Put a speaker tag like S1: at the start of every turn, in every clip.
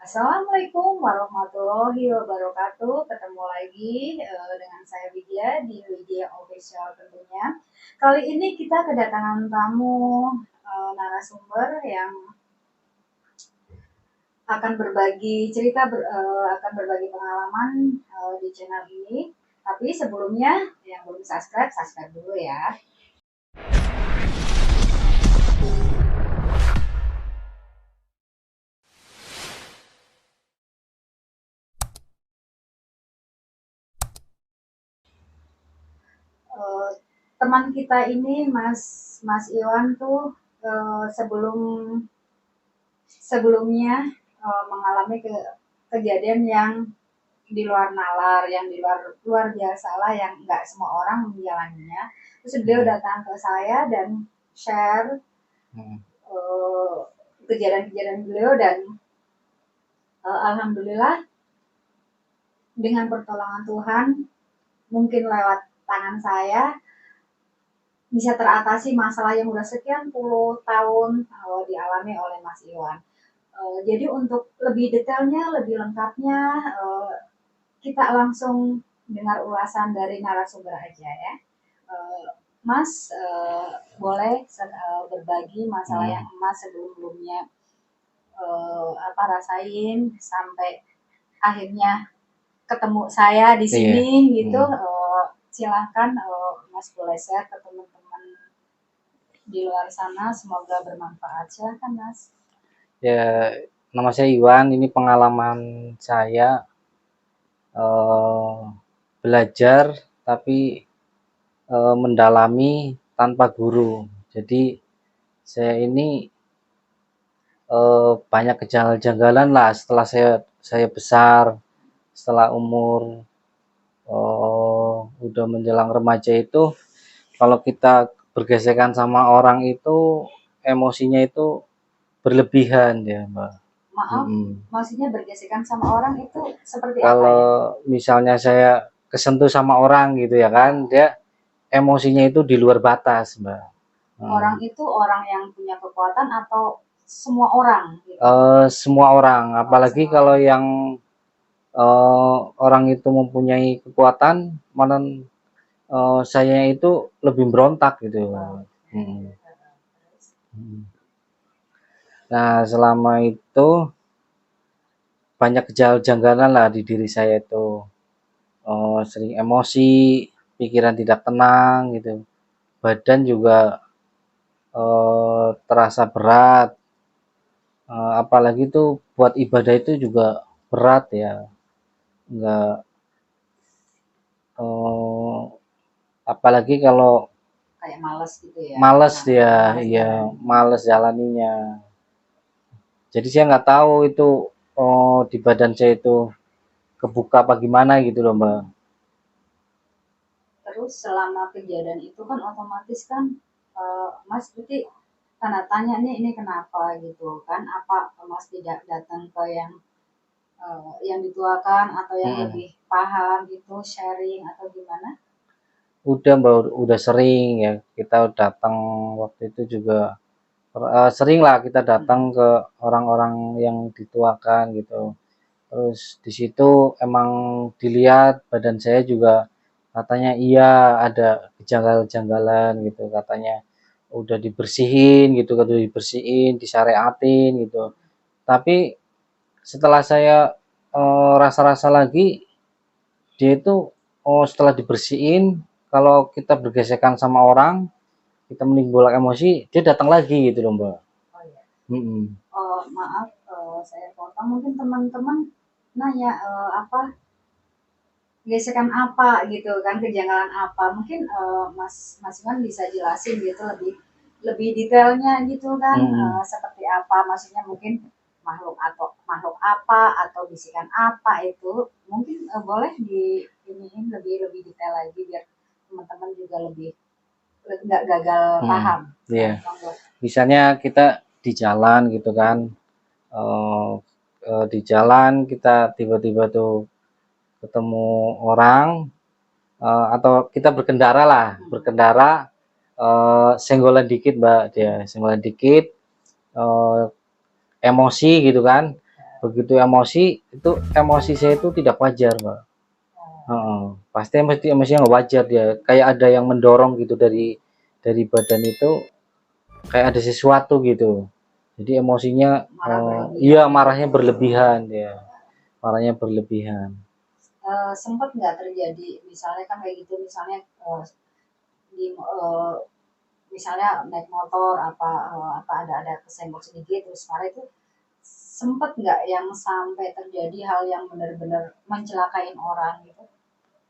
S1: Assalamualaikum warahmatullahi wabarakatuh. Ketemu lagi dengan saya Widya di Widya Official tentunya. Kali ini kita kedatangan tamu narasumber yang akan berbagi cerita, akan berbagi pengalaman di channel ini. Tapi sebelumnya yang belum subscribe, subscribe dulu ya. Teman kita ini Mas Iwan tuh sebelumnya mengalami kejadian yang di luar nalar, yang di luar biasa lah, yang nggak semua orang menjalaninya. Terus beliau datang ke saya dan share kejadian-kejadian beliau, dan alhamdulillah dengan pertolongan Tuhan, mungkin lewat tangan saya bisa teratasi masalah yang udah sekian puluh tahun dialami oleh Mas Iwan. Jadi untuk lebih detailnya, lebih lengkapnya, kita langsung dengar ulasan dari narasumber aja ya. Mas boleh berbagi masalah yang Mas sebelumnya rasain sampai akhirnya ketemu saya di sini gitu. Silahkan Mas boleh share ke teman-teman di luar sana, semoga bermanfaat. Silahkan Mas.
S2: Ya, nama saya Iwan. Ini pengalaman saya belajar tapi mendalami tanpa guru. Jadi saya ini banyak kejanggalan lah setelah saya besar, setelah umur udah menjelang remaja itu. Kalau kita bergesekan sama orang itu emosinya itu berlebihan ya, Mbak.
S1: Maaf, maksudnya bergesekan sama orang itu seperti
S2: kalau
S1: apa ya?
S2: Misalnya saya kesentuh sama orang gitu ya kan, dia emosinya itu di luar batas, Mbak.
S1: Orang itu orang yang punya kekuatan atau semua orang? Gitu?
S2: Semua orang, apalagi kalau yang orang itu mempunyai kekuatan, mana saya itu lebih berontak gitu. Nah, selama itu banyak kejanggalan lah di diri saya itu. Sering emosi, pikiran tidak tenang gitu, badan juga terasa berat, apalagi itu buat ibadah itu juga berat ya, enggak apalagi kalau
S1: kayak males gitu ya?
S2: Males dia, iya males jalaninya. Jadi saya nggak tahu itu di badan saya itu kebuka apa gimana gitu loh, Mbak.
S1: Terus selama kejadian itu kan otomatis kan Mas berarti tanda tanya nih, ini kenapa gitu kan? Apa Mas tidak datang ke yang dituakan atau yang lebih paham gitu, sharing atau gimana?
S2: Udah Mbak, udah sering ya kita datang. Waktu itu juga sering lah kita datang ke orang-orang yang dituakan gitu. Terus di situ emang dilihat badan saya juga, katanya iya ada kejanggalan-kejanggalan gitu, katanya udah dibersihin gitu, udah dibersihin, disyariatin gitu. Tapi setelah saya rasa-rasa lagi, dia itu setelah dibersihin, kalau kita bergesekan sama orang, kita menimbulkan emosi, dia datang lagi gitu loh, Mbak.
S1: Oh iya. Maaf, saya potong. Mungkin teman-teman nanya apa gesekan apa gitu kan, kejanggalan apa? Mungkin Mas Iwan bisa jelasin gitu lebih detailnya gitu kan, seperti apa? Maksudnya mungkin makhluk apa atau bisikan apa itu? Mungkin boleh di ini lebih detail lagi biar teman-teman juga lebih nggak gagal paham.
S2: Iya. Misalnya kita di jalan gitu kan, di jalan kita tiba-tiba tuh ketemu orang, atau kita berkendara lah, senggolan dikit, Mbak, dia senggolan dikit, emosi gitu kan. Begitu emosi, itu emosi saya itu tidak wajar, Mbak. Heeh, pasti emosinya nggak wajar dia, kayak ada yang mendorong gitu dari badan itu, kayak ada sesuatu gitu. Jadi emosinya,
S1: marah
S2: iya
S1: berlebihan gitu.
S2: marahnya berlebihan dia, marahnya berlebihan.
S1: Sempat nggak terjadi misalnya kan kayak gitu, misalnya di misalnya naik motor apa ada kesenggol sedikit terus marah itu, sempet nggak yang sampai terjadi hal yang benar-benar mencelakain orang gitu?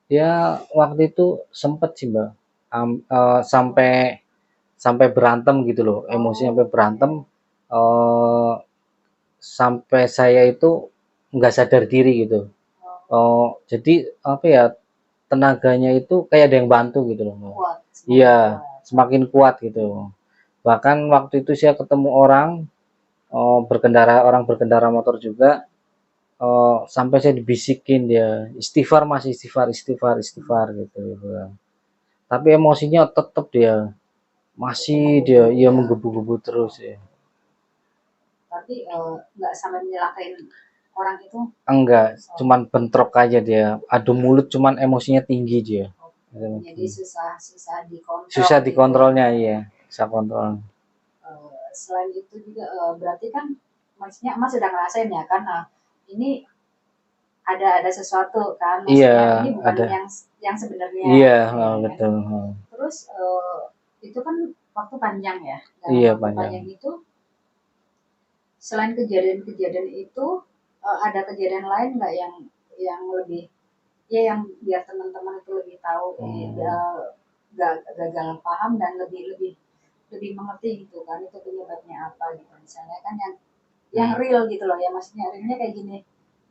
S2: Ya waktu itu sempet sih Mbak, sampai sampai berantem gitu loh, emosi sampai
S1: Oh,
S2: berantem, eh, sampai saya itu nggak sadar diri gitu.
S1: oh,
S2: Oh, jadi apa ya, tenaganya itu kayak ada yang bantu gitu loh Mbak.
S1: kuat, semakin
S2: Iya,
S1: kuat.
S2: semakin kuat gitu. Bahkan waktu itu saya ketemu orang, orang berkendara motor juga, sampai saya dibisikin dia, istighfar mas, istighfar, istighfar, istighfar gitu. Gitu. Tapi emosinya tetap dia, masih dia,
S1: Menggebu-gebu
S2: ia
S1: ya.
S2: menggebu-gebu terus ya.
S1: Tapi nggak sampai menyelakain orang itu.
S2: Enggak,
S1: Oh,
S2: cuman bentrok aja dia, adu mulut, cuman emosinya tinggi dia.
S1: oh. Jadi susah susah dikontrol
S2: Susah
S1: gitu ya.
S2: dikontrolnya, iya, susah kontrol.
S1: Selain itu juga berarti kan maksudnya Mas sudah ngerasain ya kan, nah ini ada sesuatu kan,
S2: Iya,
S1: maksudnya ini bukan
S2: ada.
S1: yang sebenarnya
S2: Iya,
S1: gitu ya kan.
S2: betul.
S1: Terus itu kan waktu panjang ya, dalam
S2: Iya
S1: waktu
S2: panjang.
S1: panjang itu selain kejadian-kejadian itu ada kejadian lain nggak yang lebih ya yang biar teman-teman itu lebih tahu
S2: Hmm.
S1: gagal paham dan lebih lebih lebih mengerti gitu kan itu penyebabnya apa gitu, misalnya kan yang
S2: Hmm.
S1: real gitu loh ya, maksudnya realnya kayak gini.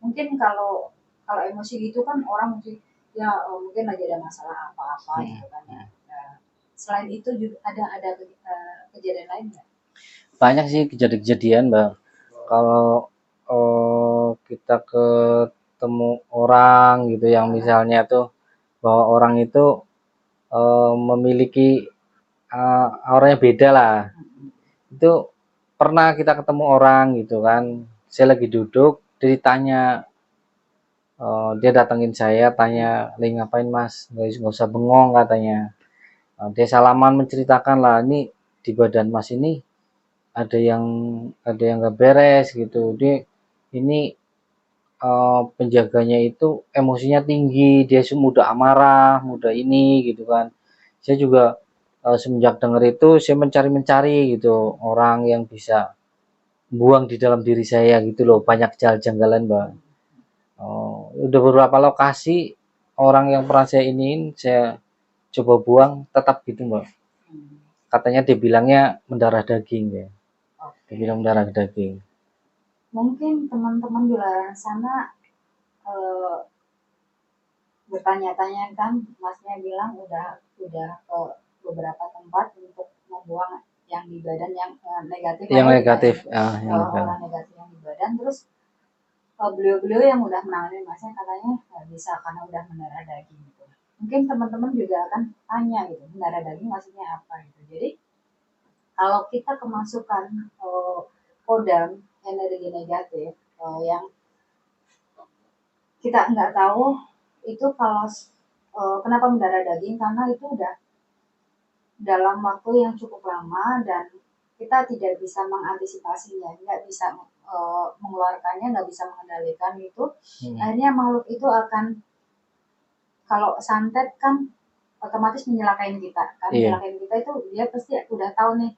S1: Mungkin kalau kalau emosi gitu kan orang mungkin ya mungkin lagi ada masalah apa-apa
S2: Hmm.
S1: gitu kan ya. Nah, selain itu juga ada kejadian lain nggak?
S2: Banyak sih kejadian-kejadian, Mbak. Kalau kita ketemu orang gitu yang misalnya tuh bahwa orang itu memiliki auranya beda lah. Itu pernah kita ketemu orang gitu kan. Saya lagi duduk, dia ditanya, dia datengin saya, tanya, lagi ngapain mas? Nggak usah bengong katanya. Dia salaman menceritakan lah, ini di badan mas ini ada yang nggak beres gitu. Dia ini penjaganya itu emosinya tinggi, dia mudah amarah, mudah ini gitu kan. Saya juga semenjak dengar itu saya mencari-mencari gitu orang yang bisa buang di dalam diri saya gitu loh, banyak janggalan Mbak. Udah beberapa lokasi orang yang pernah saya iniin, saya coba buang tetap gitu Mbak.
S1: Hmm,
S2: Katanya dia bilangnya mendarah daging ya. Dia
S1: oke.
S2: bilang mendarah daging.
S1: Mungkin teman-teman di luar sana eh, bertanya-tanya kan, masnya bilang udah ke beberapa tempat untuk membuang yang di badan yang negatif,
S2: Yang
S1: ada tidak
S2: negatif,
S1: yang
S2: yang negatif.
S1: orang negatif yang di badan, terus beliau-beliau yang udah menangani masnya katanya nggak bisa karena udah mendarah daging gitu. Mungkin teman-teman juga akan tanya gitu, mendarah daging maksudnya apa gitu. Jadi kalau kita kemasukan kodam energi negatif yang kita nggak tahu itu, kalau kenapa mendarah daging, karena itu udah dalam waktu yang cukup lama dan kita tidak bisa mengantisipasinya, nggak bisa mengeluarkannya, nggak bisa mengendalikan itu.
S2: Hmm.
S1: Akhirnya makhluk itu akan, kalau santet kan otomatis menyelakain kita kan,
S2: Iya.
S1: menyelakain kita itu dia pasti udah tahu nih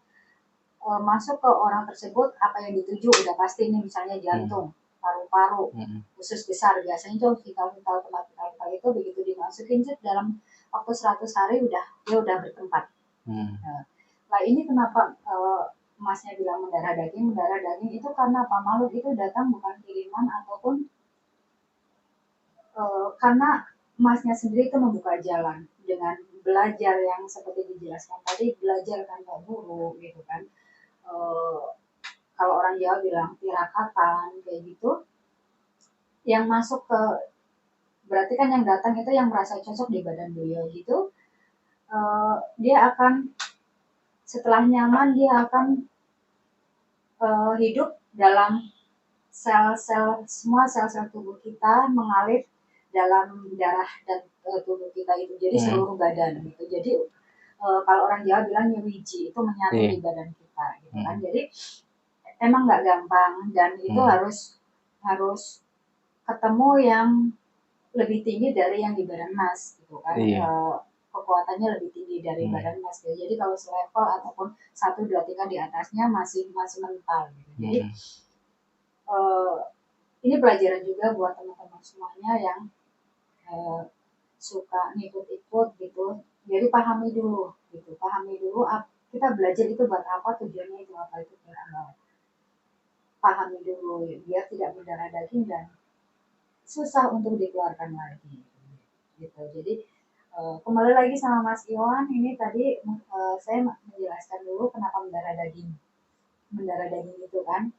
S1: masuk ke orang tersebut apa yang dituju udah pasti nih, misalnya
S2: Hmm.
S1: jantung, paru-paru,
S2: Hmm.
S1: usus besar, biasanya tuh vital-vital tempat-tempat itu begitu dimasukin dalam waktu 100 hari udah dia udah bertempat.
S2: Hmm.
S1: Nah, nah ini kenapa masnya bilang mendarah daging, mendarah daging itu karena apa, makhluk itu datang bukan kiriman ataupun karena masnya sendiri itu membuka jalan dengan belajar yang seperti dijelaskan tadi, belajar tanpa guru gitu kan. Eh, Kalau orang Jawa bilang tirakatan kayak gitu, yang masuk ke, berarti kan yang datang itu yang merasa cocok di badan beliau gitu, dia akan setelah nyaman dia akan hidup dalam semua sel-sel tubuh kita mengalir dalam darah dan tubuh kita itu. Jadi seluruh badan gitu. Jadi kalau orang Jawa bilang nyewiji itu menyatu di badan kita gitu kan. Jadi emang nggak gampang dan itu harus harus ketemu yang lebih tinggi dari yang di badan Mas gitu kan. Kekuatannya lebih tinggi dari badan Mas gitu. Jadi kalau selevel ataupun 1 2 3 di atasnya masih mental gitu. Jadi ini pelajaran juga buat teman-teman semuanya yang suka ngikut-ikut gitu. Jadi pahami dulu gitu. Pahami dulu kita belajar itu buat apa, tujuannya itu apa, itu pahami dulu biar tidak berdarah daging dan susah untuk dikeluarkan lagi gitu. Jadi kembali lagi sama Mas Iwan, ini tadi saya menjelaskan dulu kenapa mendarah daging itu kan.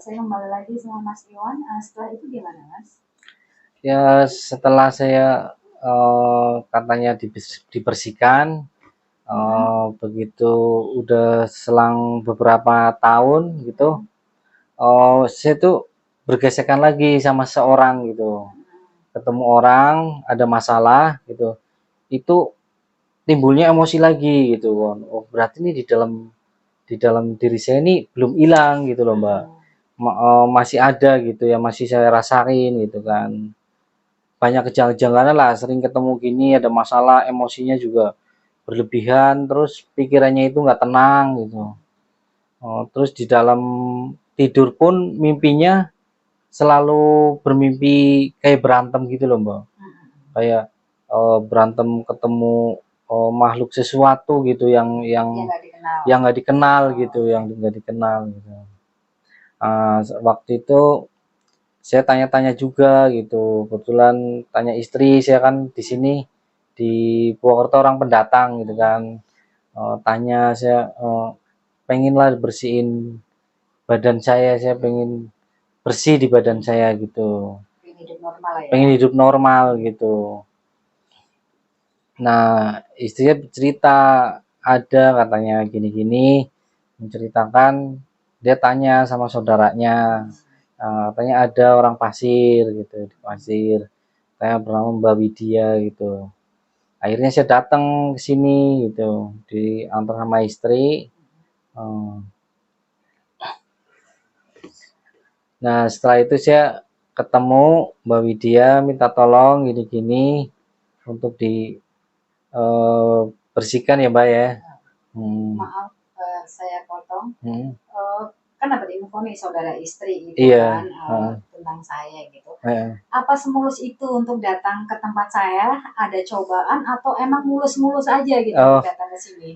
S1: Saya kembali lagi sama Mas Iwan, setelah itu gimana Mas?
S2: Ya setelah saya katanya dibersihkan, begitu udah selang beberapa tahun gitu, saya tuh bergesekan lagi sama seorang gitu, ketemu orang ada masalah gitu, itu timbulnya emosi lagi gitu kan. Oh berarti ini di dalam diri saya ini belum hilang gitu loh Mbak, masih ada gitu ya, masih saya rasain gitu kan. Banyak kejanggalan lah, sering ketemu gini ada masalah, emosinya juga berlebihan, terus pikirannya itu nggak tenang gitu. Terus di dalam tidur pun mimpinya selalu bermimpi kayak berantem gitu loh Mbak, kayak berantem ketemu makhluk sesuatu gitu yang nggak dikenal gitu, yang nggak dikenal gitu. Waktu itu saya tanya-tanya juga gitu, kebetulan tanya istri saya kan di sini di Purwokerto orang pendatang gitu kan, tanya saya pengen lah bersihin badan saya pengen bersih di badan saya gitu, pengen hidup normal gitu. Nah istrinya cerita ada katanya gini-gini, menceritakan dia tanya sama saudaranya, katanya ada orang pasir gitu, di pasir saya bernama Mbak Widya gitu. Akhirnya saya datang ke sini gitu, diantar sama istri. Nah setelah itu saya ketemu Mbak Widya, minta tolong gini-gini untuk bersihkan ya Mbak ya.
S1: Maaf saya potong. Kan dapat info nih saudara istri gitu kan tentang saya gitu. Apa semulus itu untuk datang ke tempat saya? Ada cobaan atau emang mulus-mulus aja gitu datang ke sini?